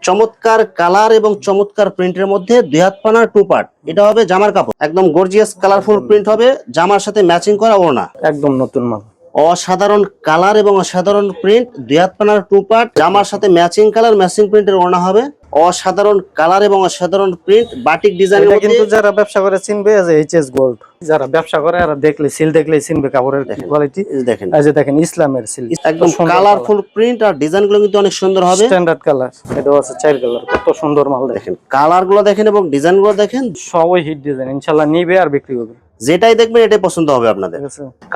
চমৎকার কালার এবং চমৎকার প্রিন্টের মধ্যে দুই হাত পানার টু পার্ট। এটা হবে জামার কাপড়, একদম গর্জিয়াস কালারফুল প্রিন্ট হবে, জামার সাথে ম্যাচিং করা ওড়না। একদম নতুন মাল। অসাধারণ কালার এবং অসাধারণ প্রিন্ট, দুই হাত পানার টু পার্ট, জামার সাথে ম্যাচিং কালার ম্যাচিং প্রিন্টের ওড়না হবে। অসাধারণ কালার এবং অসাধারণ প্রিন্ট, বাটিক ডিজাইনের মধ্যে। কিন্তু যারা ব্যবসা করে চিনবে যে এইচএস গোল্ড, যারা ব্যবসা করে আর দেখলে সিল দেখলেই চিনবে কাপড়ের কোয়ালিটি। দেখেন, এই যে দেখেন ইসলামের সিল, একদম কালারফুল প্রিন্ট আর ডিজাইনগুলো কিন্তু অনেক সুন্দর হবে। স্ট্যান্ডার্ড কালার, এটাও আছে 4 কালার, কত সুন্দর মাল। দেখেন কালারগুলো দেখেন এবং ডিজাইনগুলো দেখেন, সবই হিট ডিজাইন, ইনশাআল্লাহ নিবে আর বিক্রি করবে। যেটাই দেখবেন এটাই পছন্দ হবে আপনাদের।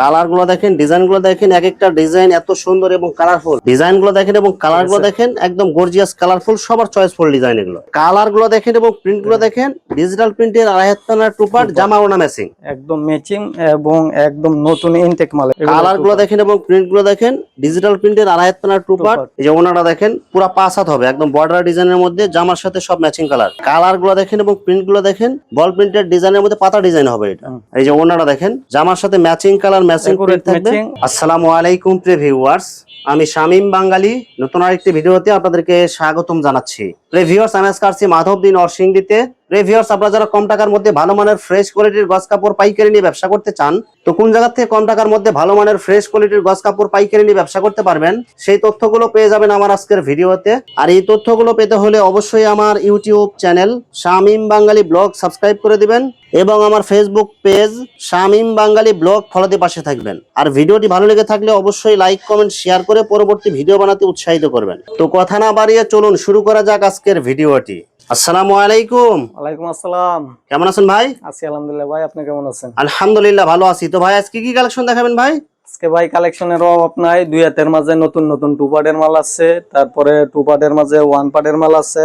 কালার গুলো দেখেন, ডিজাইন গুলো দেখেন, এক একটা ডিজাইন এত সুন্দর এবং কালারফুল। ডিজাইন গুলো দেখেন এবং কালার গুলো দেখেন, একদম গর্জিয়াস কালারফুল, সবার চয়েসফুল ডিজাইন এগুলো। কালার গুলো দেখেন এবং প্রিন্ট গুলো দেখেন, ডিজিটাল প্রিন্টের 2.5 হাত পানার টু পার্ট, জামা ওড়না ম্যাচিং, একদম ম্যাচিং এবং একদম নতুন ইনটেক মাল। কালার গুলো দেখেন এবং প্রিন্ট গুলো দেখেন, ডিজিটাল প্রিন্টের 2.5 হাত পানার টু পার্ট। এই যে ওড়নাটা দেখেন পুরো 5 হাত হবে, একদম বর্ডার ডিজাইনের মধ্যে, জামার সাথে সব ম্যাচিং কালার। কালার গুলো দেখেন এবং প্রিন্ট গুলো দেখেন, বল প্রিন্টের ডিজাইনের মধ্যে পাতা ডিজাইন হবে এটা। এই যে ওড়নাটা দেখেন, জামার সাথে ম্যাচিং কালার ম্যাচিং প্রিন্ট থাকবে। আসসালামু আলাইকুম প্রিয় ভিউয়ার্স, আমি শামীম বাঙালি নতুন আরেকটি ভিডিওতে আপনাদেরকে স্বাগতম জানাচ্ছি। প্রিয় ভিউয়ার্স, আমি আজকে আসছি মাধবদী নরসিংদীতে। প্রিয় ভিউয়ার্স, আপনারা যারা কম টাকার মধ্যে ভালো মানের ফ্রেশ কোয়ালিটির গস কাপড় পাইকারি নিয়ে ব্যবসা করতে চান, তো কোন জায়গা থেকে কম টাকার মধ্যে ভালো মানের ফ্রেশ কোয়ালিটির গস কাপড় পাইকারি নিয়ে ব্যবসা করতে পারবেন, সেই তথ্যগুলো পেয়ে যাবেন আমার আজকের ভিডিওতে। আর এই তথ্যগুলো পেতে হলে অবশ্যই আমার ইউটিউব চ্যানেল শামীম বাঙালি ব্লগ সাবস্ক্রাইব করে দিবেন এবং আমার ফেসবুক পেজ শামীম বাঙালি ব্লগ ফলোতে পাশে থাকবেন। আর ভিডিওটি ভালো লেগে থাকলে অবশ্যই লাইক কমেন্ট শেয়ার করে পরবর্তী ভিডিও বানাতে উৎসাহিত করবেন। তো কথা না বাড়িয়ে চলুন শুরু করা যাক আজকের ভিডিওটি। আসসালামু আলাইকুম। ওয়ালাইকুম আসসালাম। কেমন আছেন ভাই? আছি আলহামদুলিল্লাহ। ভাই আপনি কেমন আছেন? আলহামদুলিল্লাহ ভালো আছি। তো ভাই আজকে কি কালেকশন দেখাবেন ভাই? আজকে ভাই কালেকশনের অভাব নাই, দুই হাতের মাঝে নতুন নতুন টু পার্টের মাল আছে, তারপরে টু পার্টের মাঝে ওয়ান পার্টের মাল আছে,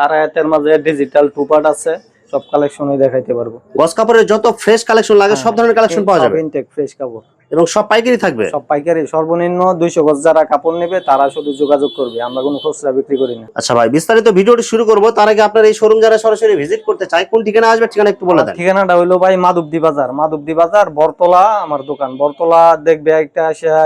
আড়াই হাতের মাঝে ডিজিটাল টু পার্ট আছে। সব কালেকশনই দেখাইতে পারবো। গস কাপড়ের যত ফ্রেশ কালেকশন লাগে সব ধরনের কালেকশন পাওয়া যাবে। ইনটেক ফ্রেশ কাপড় এবং সব পাইকারি থাকবে। সব পাইকারি, সর্বনিম্ন 200 গজ যারা কাপড় নেবে তারা শুধু যোগাযোগ করবে, আমরা কোনো খুচরা বিক্রি করি না। আচ্ছা ভাই, বিস্তারিত ভিডিওটি শুরু করব তার আগে আপনার এই শোরুম যারা সরাসরি ভিজিট করতে চায় কোন ঠিকানা আসবে, ঠিকানা একটু বলে দেন। ঠিকানাটা হইলো ভাই মাধবদী বাজার, মাধবদী বাজার বরতলা আমার দোকান। বরতলা দেখবে একটা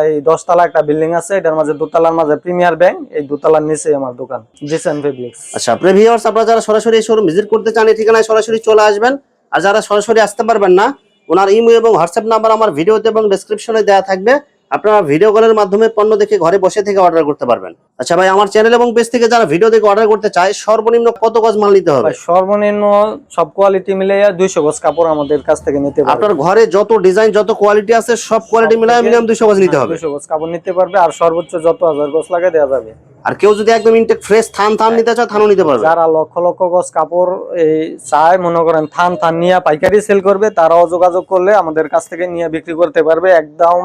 এই 10 তলা একটা বিল্ডিং আছে, এটার মাঝে দোতলার মাঝে প্রিমিয়ার ব্যাংক, এই দোতলার নিচে আমার দোকান জেসন ফেব্রিক্স। আচ্ছা প্রিয় ভিউয়ার্স, আপনারা যারা সরাসরি এই শোরুম ভিজিট করতে চান এই ঠিকানায় সরাসরি চলে আসবেন। আর যারা সরাসরি আসতে পারবেন না, ওনার ইমেল এবং হোয়াটসঅ্যাপ নাম্বার আমার ভিডিওতে এবং ডেসক্রিপশনে দেওয়া থাকবে, আপনারা ভিডিও কলের মাধ্যমে পণ্য দেখে ঘরে বসে থেকে অর্ডার করতে পারবেন। আচ্ছা ভাই, আমার চ্যানেল এবং পেজ থেকে যারা ভিডিও দেখে অর্ডার করতে চায় সর্বনিম্ন কত গজ মাল নিতে হবে? সর্বনিম্ন সব কোয়ালিটি মিলে 200 গজ কাপড় আমাদের কাছ থেকে নিতে পারবে। আপনার ঘরে যত ডিজাইন যত কোয়ালিটি আছে সব কোয়ালিটি মিলায় মিনিমাম 200 গজ নিতে হবে। 200 গজ কাপড় নিতে পারবে, আর সর্বোচ্চ যত 1000 গজ লাগে দেওয়া যাবে। আর কেউ যদি একদম ইনটেক ফ্রেশ থান নিতে চায় থানও নিতে পারবে। যারা লক্ষ লক্ষ গজ কাপড় এই চায়, মনে করেন থান নিয়ে পাইকারি সেল করবে, তারাও যোগাযোগ করলে আমাদের কাছ থেকে নিয়ে বিক্রি করতে পারবে। একদম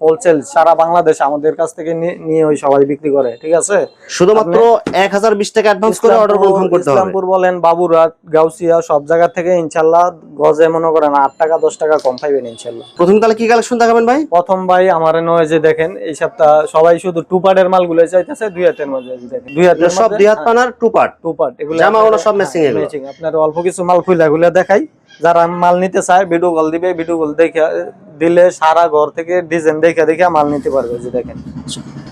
হোলসেল সারা বাংলাদেশ আমাদের কাছ থেকে নিয়ে ওই সবাই বিক্রি করে। ঠিক আছে, শুধুমাত্র 1020 টাকা অ্যাডভান্স করে অর্ডার কনফার্ম করতে হবে। ইসলামপুর বলেন, বাবুরহাট, গাউসিয়া সব জায়গা থেকে ইনশাআল্লাহ গজে মনে করেন 8 টাকা 10 টাকা কম পাইবেন ইনশাআল্লাহ। প্রথম তাহলে কি কালেকশন দেখাবেন ভাই? প্রথম ভাই আমার নয় যে দেখেন এই সপ্তাহ সবাই শুধু টু পার্টের মালগুলো চাইতেছে, দুই হাতের মাঝে দেখেন, দুই হাতের সব দুই হাত পানার টু পার্ট এগুলো জামা ওনা সব ম্যাচিং এগুলো। আপনার অল্প কিছু মাল খুলে দেখাই, যারা মাল নিতে চায় ভিডিও কল দিবে, ভিডিও কল দেখে দিলে সারা ঘর থেকে ডিজাইন দেখে মাল নিতে পারবে। যে দেখেন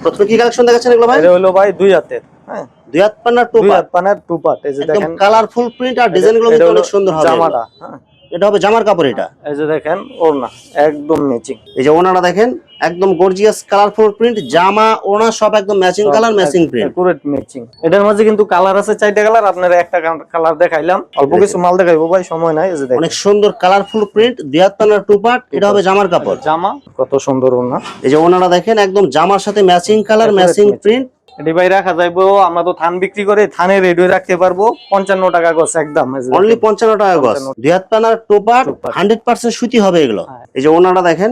প্রথমে কি কালেকশন দেখাচ্ছেন এগুলো ভাই? এটা হলো ভাই দুই হাতের, হ্যাঁ দুই হাত পানার টু পার্ট। এই যে দেখেন কালারফুল প্রিন্ট আর ডিজাইনগুলো কিন্তু অনেক সুন্দর হবে। জামাটা, হ্যাঁ এটা হবে জামার কাপড়। এটা এই যে দেখেন ওড়না একদম ম্যাচিং। এই যে ওড়নাটা দেখেন, একদম গর্জিয়াস কালারফুল প্রিন্ট, জামা ওড়না সব একদম matching colour matching print, accurate matching. এটার মধ্যে কিন্তু কালার আছে 4টা কালার, আপনারা একটা কালার দেখাইলাম, অল্প কিছু মাল দেখাইবো ভাই, সময় নাই। এই যে দেখেন অনেক সুন্দর কালারফুল প্রিন্ট, দুই হাত পানার টু পার্ট, এটা হবে জামার কাপড়। জামা কত সুন্দর ওড়না। এই যে ওড়নাটা দেখেন, একদম জামার সাথে ম্যাচিং কালার ম্যাচিং প্রিন্ট। এটি ভাই রাখা যাইবো, আমরা তো থান বিক্রি করে থানে রেডি রাখতে পারবো 55 টাকা গজ একদম। অনলি 55 টাকা গজ, দুই হাত পানার টু পার্ট, 100% সুতি হবে এগুলো। এই যে ওড়নাটা দেখেন,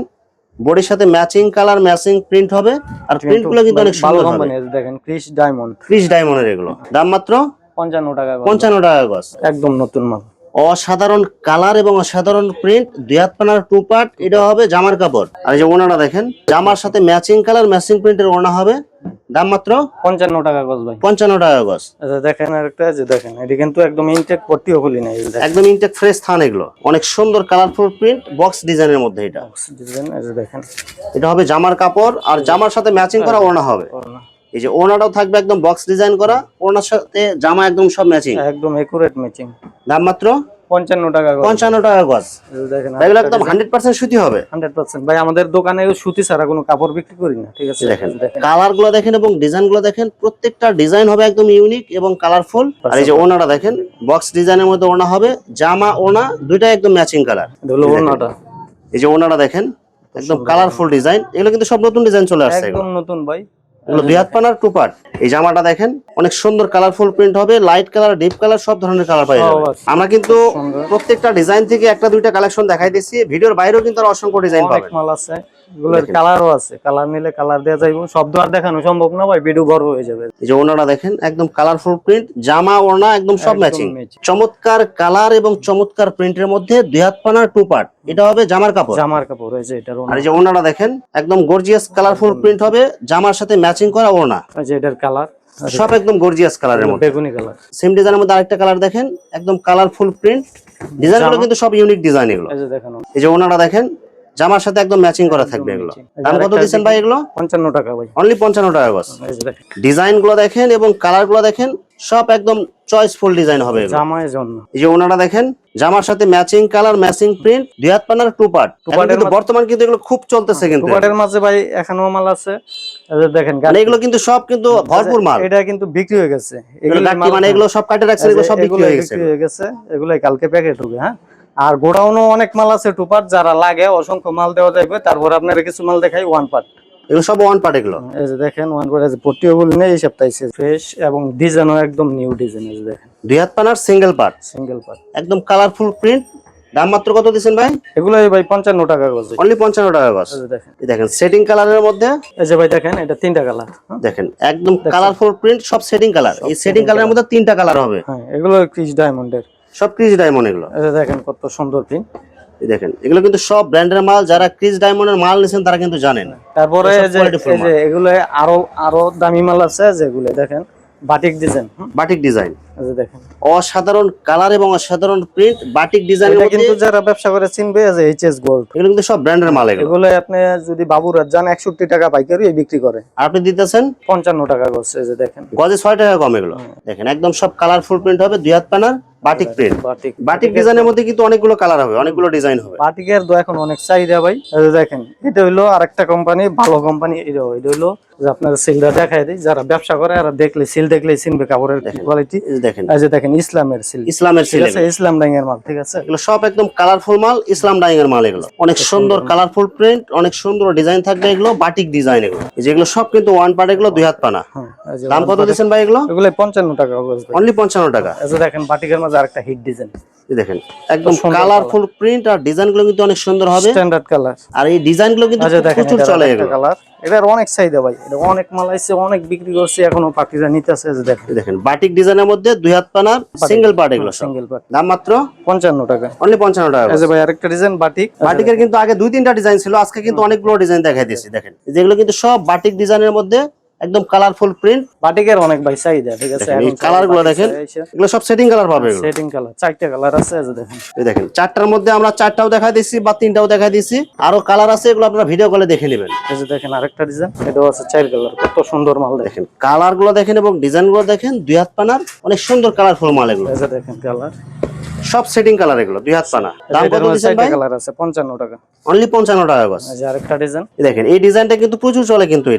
বডির সাথে ম্যাচিং কালার ম্যাচিং প্রিন্ট হবে, আর প্রিন্টগুলো কিন্তু অনেক সুন্দর হবে। দেখেন ক্রিস ডায়মন্ডের এগুলো দাম মাত্র 55 টাকা গজ, 55 টাকা গজ, একদম নতুন মাল। অসাধারণ কালার এবং অসাধারণ প্রিন্ট, দুই হাত পানার টু পার্ট, এটা হবে জামার কাপড়। আর এই যে ওড়নাটা দেখেন, জামার সাথে ম্যাচিং কালার ম্যাচিং প্রিন্টের ওড়না হবে, দাম মাত্র 55 টাকা গজ ভাই, 55 টাকা গজ। আচ্ছা দেখেন আরেকটা, যে দেখেন এটি কিন্তু একদম ইনটেক পট্টিও খুলি নাই, একদম ইনটেক ফ্রেশ থান এগুলো, অনেক সুন্দর কালারফুল প্রিন্ট, বক্স ডিজাইনের মধ্যে। এটা ডিজাইন এই যে দেখেন, এটা হবে জামার কাপড় আর জামার সাথে ম্যাচিং করা ওড়না হবে। এই যে ওড়নাটাও থাকবে একদম বক্স ডিজাইন করা, ওড়নার সাথে জামা একদম সব ম্যাচিং, একদম একুরেট ম্যাচিং। দাম মাত্র 55 টাকা গজ। 55 টাকা গজ। দেখেন এগুলো একদম 100% সুতি হবে। 100% ভাই, আমাদের দোকানে সুতি ছাড়া কোনো কাপড় বিক্রি করি না, ঠিক আছে? দেখেন কালার গুলো দেখেন এবং ডিজাইন গুলো দেখেন, প্রত্যেকটা ডিজাইন হবে একদম ইউনিক এবং কালারফুল। আর এই যে ওড়নাটা দেখেন বক্স ডিজাইনের মধ্যে ওড়না হবে, জামা ওড়না দুইটা একদম ম্যাচিং কালার। হলো ওড়নাটা, এই যে ওড়নাটা দেখেন একদম কালারফুল ডিজাইন, এগুলো কিন্তু সব নতুন ডিজাইন চলে আসছে, একদম নতুন ভাই। এগুলো 2 হাত পানার 2 পার্ট। এই জামাটা দেখেন অনেক সুন্দর কালারফুল প্রিন্ট হবে, লাইট কালার, ডিপ কালার, সব ধরনের কালার পাওয়া যাবে। আমরা কিন্তু প্রত্যেকটা ডিজাইন থেকে একটা দুইটা কালেকশন দেখাই দিচ্ছি, ভিডিওর বাইরেও কিন্তু আর অসংখ্য ডিজাইন অনেক পাবেন। মাল আছে, এগুলোর কালারও আছে, কালার নিলে কালার দেওয়া যাইবো। সব তো আর দেখানো সম্ভব না ভাই, ভিডিও বড় হয়ে যাবে। এই যে ওড়নাটা দেখেন একদম কালারফুল প্রিন্ট, জামা ওড়না একদম সব ম্যাচিং, চমৎকার কালার এবং চমৎকার প্রিন্টের মধ্যে 2 হাত পানার 2 পার্ট। এটা হবে জামার কাপড়, জামার কাপড় হয়েছে এটার। আর এই যে ওড়নাটা দেখেন একদম গর্জিয়াস কালারফুল প্রিন্ট হবে, জামার সাথে ম্যাচিং করা ওড়না, এই যে এটার কালার সব একদম গর্জিয়াস কালারের মধ্যে। বেগুনি কালার, সেম ডিজাইনের মধ্যে আরেকটা কালার দেখেন একদম কালারফুল প্রিন্ট, ডিজাইনগুলো কিন্তু সব ইউনিক ডিজাইন এগুলো। এই যে দেখেন, এই যে ওড়নাটা দেখেন জামার সাথে একদম ম্যাচিং করা থাকবে। এগুলো দাম কত দিচ্ছেন ভাই? এগুলো 55 টাকা ভাই, অনলি 55 টাকা গজ। এই যে দেখেন ডিজাইন গুলো দেখেন এবং কালার গুলো দেখেন, সব একদম চয়েসফুল ডিজাইন হবে এগুলো। জামার জন্য এই যে ওড়নাটা দেখেন জামার সাথে ম্যাচিং কালার, ম্যাচিং প্রিন্ট, 2 হাত পানার 2 পার্ট। কিন্তু বর্তমান কিন্তু এগুলো খুব চলতেছে, কিন্তু 2 পার্টের মাঝে ভাই এখনো মাল আছে। এই যে দেখেন মানে এগুলো কিন্তু সব কিন্তু ভরপুর মাল, এটা কিন্তু বিক্রি হয়ে গেছে। এগুলো মানে এগুলো সব কাটে রাখছেন, এগুলো সব বিক্রি হয়ে গেছে। এগুলাই কালকে প্যাকেট হবে। হ্যাঁ, আর গোডাউনও অনেক মাল আছে 2 পার্ট, যারা লাগে অসংখ্য মাল দেওয়া যাবে। তারপর আপনারা কিছু মাল দেখাই 1 পার্ট, এগুলো সব 1 পার্ট। এগুলো এই যে দেখেন 1 পার্ট আছে, পটিওবল নেই এই সপ্তাহে ফ্রেশ এবং ডিজাইনও একদম নিউ ডিজাইন। এই যে দেখেন 2 হাত পানার সিঙ্গেল পার্ট, সিঙ্গেল পার্ট, একদম কালারফুল প্রিন্ট। দাম মাত্র কত দিচ্ছেন ভাই? এগুলাই ভাই 55 টাকা গজ, অনলি 55 টাকা গজ। এই যে দেখেন, এই দেখেন সেটিং কালারের মধ্যে, এই যে ভাই দেখেন এটা 3টা কালার। দেখেন একদম কালারফুল প্রিন্ট, সব সেটিং কালার। এই সেটিং কালারের মধ্যে 3টা কালার হবে। হ্যাঁ, এগুলো ক্রিস ডায়মন্ডের, সব ক্রিজ ডায়মন্ড এগুলো। এই যে দেখেন কত সুন্দর প্রিন্ট। এই দেখেন এগুলো কিন্তু সব ব্র্যান্ডের মাল, যারা ক্রিজ ডায়মন্ডের মাল নিছেন তারা কিন্তু জানেন। তারপরে এই যে এগুলো আরো দামি মাল আছে, যেগুলো দেখেন বাটিক ডিজাইন, বাটিক ডিজাইন, এই যে দেখেন অসাধারণ কালার এবং অসাধারণ প্রিন্ট, বাটিক ডিজাইনের এটা মধ্যে। কিন্তু যারা ব্যবসা করে চিনবে, এই যে এইচএস গোল্ড, এগুলো কিন্তু সব ব্র্যান্ডের মাল। এগুলো আপনি যদি বাবুরাত যান 61 টাকা পাইকারি বিক্রি করে, আর আপনি দিতেছেন 55 টাকা গজ। এই যে দেখেন গজে 6 টাকা কম। এগুলো দেখেন একদম সব কালারফুল প্রিন্ট হবে, 2 হাত পানার বাটিক প্রিন্ট। বাটিক বাটিক ডিজাইনের মধ্যে কিন্তু অনেকগুলো কালার হবে, অনেকগুলো ডিজাইন হবে। বাটিকের তো এখন অনেক চাহিদা ভাই। এই যে দেখেন এটা হইলো আরেকটা কোম্পানি, ভালো কোম্পানি। এটা হইলো যে আপনার সিলটা দেখাই দিই, যারা ব্যবসা করে আর দেখলে সিল দেখলেই চিনবে কাপড়ের কোয়ালিটি। দেখেন এই যে দেখেন ইসলামের সিল, ইসলামের সিল, ঠিক আছে, ইসলাম ডাইং এর মাল, ঠিক আছে। এগুলো সব একদম কালারফুল মাল, ইসলাম ডাইং এর মাল। এগুলো অনেক সুন্দর কালারফুল প্রিন্ট, অনেক সুন্দর ডিজাইন থাকবে। এগুলো বাটিক ডিজাইন, এগুলো যেগুলো সব কিন্তু 1 পার্ট। এগুলো 2 হাত পানা। দাম কত দিচ্ছেন ভাই? এগুলো এগুলো 55 টাকা গজ, অনলি 55 টাকা। এই যে দেখেন বাটিকের মাঝে আরেকটা হিট ডিজাইন, দেখেন একদম কালারফুল প্রিন্ট, আর ডিজাইন গুলো কিন্তু অনেক সুন্দর হবে, স্ট্যান্ডার্ড কালার। আর এই ডিজাইন গুলো কিন্তু প্রচুর চলে। এগুলো কালার এটার অনেক চাহিদা ভাই, এটা অনেক মাল আইছে, অনেক বিক্রি করছে, এখনো পার্টিরা নিতেছে। এই যে দেখেন বাটিক ডিজাইনের মধ্যে 2 হাত পানার সিঙ্গেল পার্ট। এগুলো সিঙ্গেল পার্ট, দাম মাত্র 55 টাকা, অনলি 55 টাকা। এই যে ভাই আরেকটা ডিজাইন বাটিক। বাটিকের কিন্তু আগে 2-3টা ডিজাইন ছিল, আজকে কিন্তু অনেকগুলো ডিজাইন দেখাই দিয়েছি। দেখেন যেগুলো কিন্তু সব বাটিক ডিজাইনের মধ্যে একদম কালারফুল প্রিন্ট। বাটিকের অনেক ভাই চাহিদা, ঠিক আছে। এই কালার গুলো দেখেন, এগুলো সব সেটিং কালার পাবে। এগুলো সেটিং কালার 4টা কালার আছে। এই যে দেখেন, এই দেখেন 4টার মধ্যে আমরা 4টাও দেখাই দিচ্ছি বা 3টাও দেখাই দিচ্ছি, আরো কালার আছে, এগুলো আপনারা ভিডিও কলে দেখে নেবেন। এই যে দেখেন আরেকটা ডিজাইন, এটাও আছে 4 কালার, কত সুন্দর মাল। দেখেন কালার গুলো দেখেন এবং ডিজাইন গুলো দেখেন, 2 হাত পানার অনেক সুন্দর কালারফুল মাল। এগুলো এই যে দেখেন কালার সব সেটিং কালার, এগুলো 2 হাত পানা। দাম কত দিচ্ছেন ভাই? কালার আছে 55 টাকা, অনলি 55 টাকা গজ। এই যে আরেকটা ডিজাইন, দেখেন এই ডিজাইনটা কিন্তু প্রচুর চলে, কিন্তু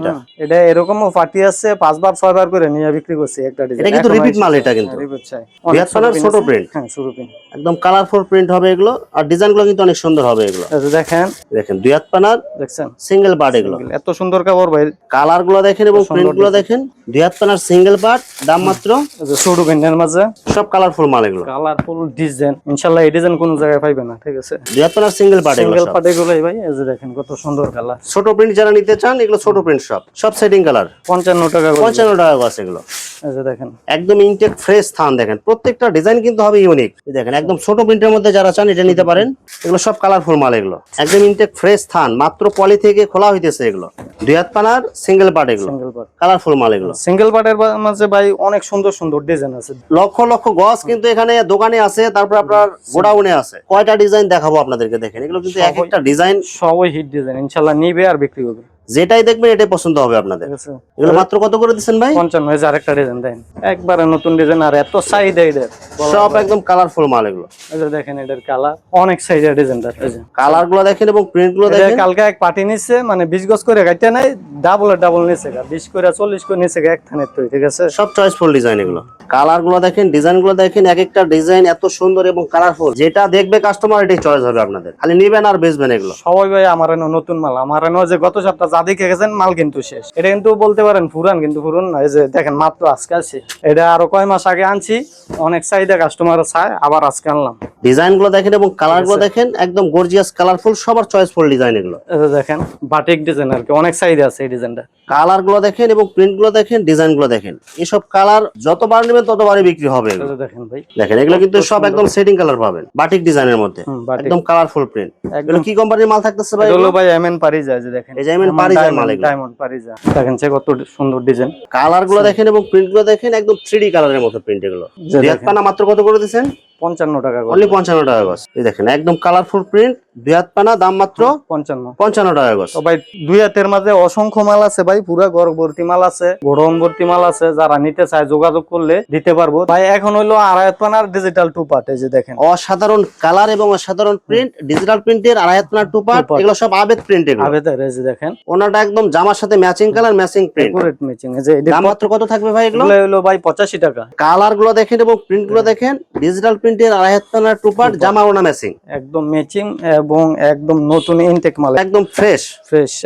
এটা এরকমও পার্টি আছে 5 বার 6 বার করে নিয়ে বিক্রি করছে একটা ডিজাইন। এটা কিন্তু রিপিট মাল, এটা কিন্তু রিপিট চাই। 2 হাত পানার ছোট প্রিন্ট, হ্যাঁ ছোট প্রিন্ট, একদম কালারফুল প্রিন্ট হবে এগুলো, আর ডিজাইন গুলো কিন্তু অনেক সুন্দর হবে। এগুলো এই যে দেখেন, দেখেন 2 হাত পানার দেখছেন সিঙ্গেল পার্ট। এগুলো এত সুন্দর কাপড় ভাই, কালার গুলো দেখেন এবং প্রিন্ট গুলো দেখেন, 2 হাত পানার সিঙ্গেল পার্ট। দাম মাত্র, এই যে ছোট প্রিন্টের মাঝে সব কালারফুল মাল। এগুলো কালারফুল ডিজাইন, ইনশাআল্লাহ এই ডিজাইন কোন জায়গায় পাইবে না, ঠিক আছে। 2 হাত পানার সিঙ্গেল পার্ট। এগুলো সিঙ্গেল পার্ট এগুলাই ভাই। এই যে দেখেন কত সুন্দর কালার, ছোট প্রিন্ট যারা নিতে চান, এগুলো ছোট প্রিন্ট সব সেটিং কালার। 55 টাকা, 55 টাকা গজ। এগুলো এই যে দেখেন একদম ইনটেক ফ্রেশ থান। দেখেন প্রত্যেকটা ডিজাইন কিন্তু হবে ইউনিক। দেখেন একদম ছোট প্রিন্টের মধ্যে যারা চান এটা নিতে পারেন। এগুলো সব কালারফুল মাল। এগুলো একদম ইনটেক ফ্রেশ থান, মাত্র পলি থেকে খোলা হইতেছে। এগুলো 2 হাত পানার সিঙ্গেল পার্ট। এগুলো সিঙ্গেল পার্ট, কালারফুল মাল। এগুলো সিঙ্গেল পার্টের মাঝে ভাই অনেক সুন্দর সুন্দর ডিজাইন আছে, লক্ষ লক্ষ গজ কিন্তু এখানে দোকানে আছে। তারপর তারপর আপনার গোডাউনে আছে কয়টা ডিজাইন দেখাবো আপনাদেরকে, দেখেন এগুলো কিন্তু এক একটা ডিজাইন সবই হিট ডিজাইন, ইনশাআল্লাহ নিবে আর বিক্রি করবে। যেটাই দেখবেন এটাই পছন্দ হবে আপনাদের। ঠিক আছে, এগুলো মাত্র কত করে দিচ্ছেন ভাই? 55 আরেকটা ডিজাইন দেন, একবারে নতুন ডিজাইন আর এত সাইজ এটার সব একদম কালারফুল মাল এগুলো। এই যে দেখেন এটার কালার অনেক সাইজের ডিজাইনটা, এই যে কালার গুলো দেখেন এবং প্রিন্ট গুলো দেখেন। কালকে এক পার্টি নিচ্ছে, মানে 20 গজ করে কাটতে নাই, ডাবল নিচ্ছে, 20 করে 40 করে নিচ্ছে এক থানের তো। ঠিক আছে, সব চয়েসফুল ডিজাইন এগুলো। কালার গুলো দেখেন, ডিজাইন গুলো দেখেন, এক একটা ডিজাইন এত সুন্দর এবং কালারফুল, যেটা দেখবে কাস্টমার এটাই চয়েস হবে আপনাদের, খালি নিবেন আর বেচবেন এগুলো। সবাই ভাই আমার এনে নতুন মাল, আমার এনে যে গত সপ্তাহ যা দেখে গেছেন মাল কিন্তু শেষ। এটা কিন্তু বলতে পারেন পুরান, কিন্তু পুরান না। এই যে দেখেন মাত্র আজকে আছে, এটা আরো কয় মাস আগে আনছি, অনেক চাহিদা কাস্টমার চায়, আবার আজকে আনলাম। ডিজাইন গুলো দেখেন এবং কালার গুলো দেখেন, একদম গর্জিয়াস কালারফুল, সবার চয়েসফুল ডিজাইন এগুলো। এই যে দেখেন বাটিক ডিজাইন আর কি, অনেক চাহিদা আছে এই ডিজাইনটা। কালার গুলো দেখেন এবং প্রিন্ট গুলো দেখেন, ডিজাইন গুলো দেখেন, এসব কালার যতবার নেবেন ততবারই বিক্রি হবে এগুলো। দেখেন ভাই, দেখেন এগুলো কিন্তু সব একদম সেটিং কালার পাবেন, বাটিক ডিজাইনের মধ্যে, একদম কালারফুল প্রিন্ট। এগুলো কি কোম্পানির মাল থাকতেছে ভাই? এগুলো ভাই এমএন পারিজা, এই যে দেখেন এই যে এমএন পারিজা মাল, এগুলো ডায়মন্ড পারিজা। দেখেন সে কত সুন্দর ডিজাইন। কালার গুলো দেখেন এবং প্রিন্ট গুলো দেখেন, একদম 3D কালারের মতো প্রিন্ট এগুলো। রিয়াদপানা মাত্র কত করে দিবেন? 55 টাকা, অনলি 55 টাকা গজ। এই দেখেন একদম কালারফুল প্রিন্ট, রিয়াদপানা, দাম মাত্র 55 টাকা গজ। তো ভাই দুই হাতের মাঝে অসংখ্য মাল আছে ভাই, পুরো ঘর ভর্তি মাল আছে, গোডাউন ভর্তি মাল আছে, যারা নিতে চায় যোগাযোগ করলে দিতে পারবো ভাই। এখন হইলো আড়াইয়াতপানার ডিজিটাল টু পার্ট, এই যে দেখেন অসাধারণ কালার এবং অসাধারণ প্রিন্ট, ডিজিটাল প্রিন্টের আড়াইয়াতপানার টু পার্ট, এগুলো সব আবেদ প্রিন্ট এগুলো। আবেদের, এই যে দেখেন ওনাটা একদম জামার সাথে matching colour, matching print, accurate matching. এই যে দাম মাত্র কত থাকবে ভাই এগুলো? হইলো ভাই 85 টাকা। কালার গুলো দেখেন এবং প্রিন্ট গুলো দেখেন, ডিজিটাল প্রিন্টের আড়াইয়াতপানার টু পার্ট, জামা ওনা ম্যাচিং, একদম ম্যাচিং এবং একদম নতুন ইনটেক মাল, একদম ফ্রেশ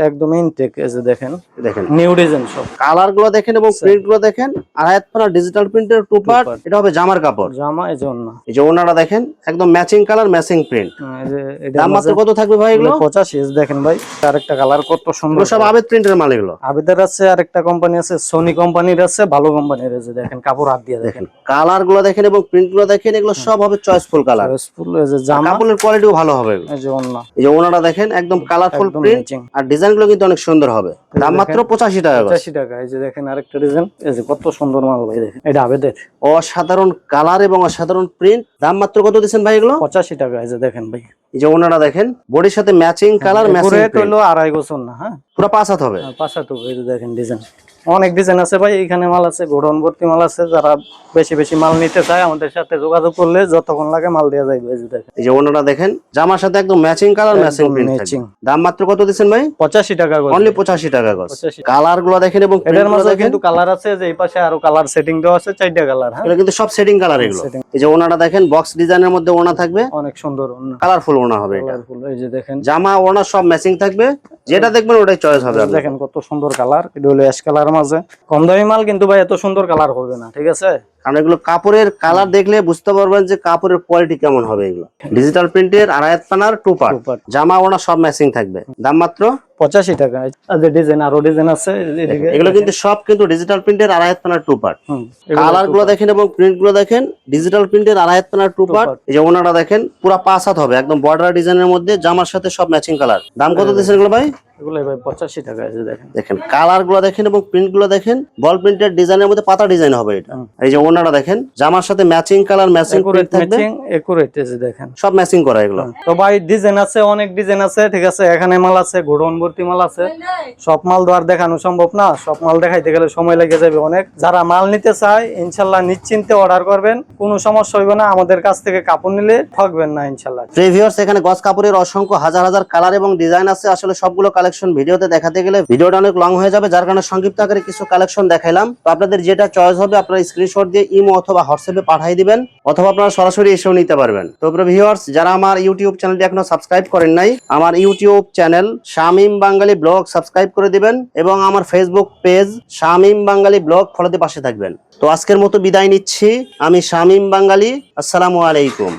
একদম ইনটেক। এই যে দেখেন দেখেন নিউ ডিজাইন সব। কালার গুলো দেখেন এবং প্রিন্ট গুলো দেখেন, আড়াইয়াতপানা ডিজিটাল প্রিন্টের টু পার্ট, এটা হবে জামার কাপড়, জামা এই জন্য। এই যে ওনাটা দেখেন একদম ম্যাচিং কালার, ম্যাচিং প্রিন্ট। এই যে এটা দাম মাত্র কত থাকবে ভাই এগুলো? 85। দেখেন ভাই আরেকটা কালার কত সুন্দর, সব আবেদ প্রিন্টের মাল এগুলো। আবেদের আছে, আরেকটা কোম্পানি আছে সোনি কোম্পানির আছে, ভালো কোম্পানির। এই যে দেখেন কাপড় হাত দিয়ে দেখেন, কালার গুলো দেখেন এবং প্রিন্ট গুলো দেখেন, এগুলো সব হবে চয়েসফুল কালার। এই যে জামা, কাপড়ের কোয়ালিটিও ভালো হবে। এই যে ওন্না, এই যে ওনাটা দেখেন একদম কালারফুল প্রিন্ট, আর ডিজাইন গুলো কিন্তু অনেক সুন্দর হবে। দাম মাত্র 85 টাকা। 85 টাকা। এই যে দেখেন আরেকটা ডিজাইন, এই যে কত সুন্দর মাল ভাই, দেখেন এটা আবেদের, অসাধারণ কালার এবং অসাধারণ প্রিন্ট। দাম মাত্র কত দিচ্ছেন ভাই এগুলো? 85 টাকা। এই যে দেখেন ভাই, এই যে ওনাটা দেখেন বডির সাথে ম্যাচিং কালার, ম্যাচিং প্রিন্ট হলো 2.5 বছর না, হ্যাঁ পুরো 5 হাত হবে। 5 হাত। এই যে দেখেন ডিজাইন, অনেক ডিজাইন আছে ভাই, এখানে মাল আছে, গোডাউন ভর্তি মাল আছে। যারা বেশি মাল নিতে চায় আমাদের সাথে যোগাযোগ করলে যতক্ষণ লাগে মাল দেওয়া যাবে। এই যে দেখেন, এই যে ওনাটা দেখেন জামার সাথে একদম ম্যাচিং কালার, ম্যাচিং প্রিন্ট। দাম মাত্র কত দিচ্ছেন ভাই? 85 টাকা গজ, অনলি 85 টাকা গজ। কালার গুলো দেখেন এবং এটার মধ্যে কিন্তু কালার আছে, যে এই পাশে আরো কালার সেটিং দেওয়া আছে, 4টা কালার। হ্যাঁ এটা কিন্তু সব সেটিং কালার এগুলো। এই যে ওনাটা দেখেন বক্স ডিজাইনের মধ্যে ওনা থাকবে, অনেক সুন্দর ওনা, কালারফুল ওনা হবে এটা। এই যে দেখেন জামা ওনা সব ম্যাচিং থাকবে, যেটা দেখবেন ওটাই চয়েস হবে আপনার। দেখেন কত সুন্দর কালার, এটা হলো অ্যাশ কালার মাঝে। কম দামি মাল কিন্তু ভাই এত সুন্দর কালার হবে না, ঠিক আছে? কারণ এগুলো কাপড়ের কালার দেখলে বুঝতে পারবেন যে কাপড়ের কোয়ালিটি কেমন হবে। এগুলো ডিজিটাল প্রিন্টের আড়াইয়াতপানার টু পার্ট, জামা ওনা সব ম্যাচিং থাকবে। দাম মাত্র 85 টাকা। আর ডিজাইন আরো ডিজাইন আছে, এগুলো কিন্তু সব কিন্তু ডিজিটাল প্রিন্টের আড়াইয়াতপানার টু পার্ট। কালার গুলো দেখেন এবং প্রিন্ট গুলো দেখেন, ডিজিটাল প্রিন্টের আড়াইয়াতপানার টু পার্ট। এই যে ওনাটা দেখেন পুরো 5 হাত হবে, একদম বর্ডার ডিজাইনের মধ্যে, জামার সাথে সব ম্যাচিং কালার। দাম কত দিচ্ছেন এগুলো ভাই? এগুলো ভাই 85 টাকা। এই যে দেখেন, দেখেন কালার গুলো দেখেন এবং প্রিন্ট গুলো দেখেন, বল প্রিন্টের ডিজাইনের মধ্যে পাতা ডিজাইন হবে এটা। এই যে ওনাটা দেখেন জামার সাথে ম্যাচিং কালার, ম্যাচিং প্রিন্ট থাকবে, একুরেট। এই যে দেখেন সব ম্যাচিং করা এগুলো। তো ভাই ডিজাইন আছে, অনেক ডিজাইন আছে, ঠিক আছে? এখানে মাল আছে, গোডাউন ভর্তি মাল আছে, সব মাল তো আর দেখানো সম্ভব না, সব মাল দেখাইতে গেলে সময় লেগে যাবে অনেক। যারা মাল নিতে চায় ইনশাল্লাহ নিশ্চিন্তে অর্ডার করবেন, কোনো সমস্যা হইবে না। আমাদের কাছ থেকে কাপড় নিলে ঠকবেন না ইনশাল্লাহ। ভিউয়ার্স, এখানে গজ কাপড়ের অসংখ্য হাজার কালার এবং ডিজাইন আছে। আসলে সবগুলো কালেকশন ভিডিওতে দেখাতে গেলে ভিডিওটা অনেক লং হয়ে যাবে, যার কারণে সংক্ষিপ্ত আকারে কিছু কালেকশন দেখাইলাম। তো আপনাদের যেটা চয়েস হবে আপনারা স্ক্রিনশট দিয়ে ইমো অথবা হোয়াটসঅ্যাপে পাঠিয়ে দিবেন, অথবা আপনারা সরাসরি এসেও নিতে পারবেন। তো ভিউয়ার্স, যারা আমার ইউটিউব চ্যানেলটি এখনো সাবস্ক্রাইব করেন নাই, আমার ইউটিউব চ্যানেল শামীম বাঙালি ব্লগ সাবস্ক্রাইব করে দিবেন, এবং আমার ফেসবুক পেজ শামীম বাঙালি ব্লগ ফলোতে পাশে থাকবেন। তো আজকের মতো বিদায় নিচ্ছি, আমি শামীম বাঙালি। আসসালামু আলাইকুম।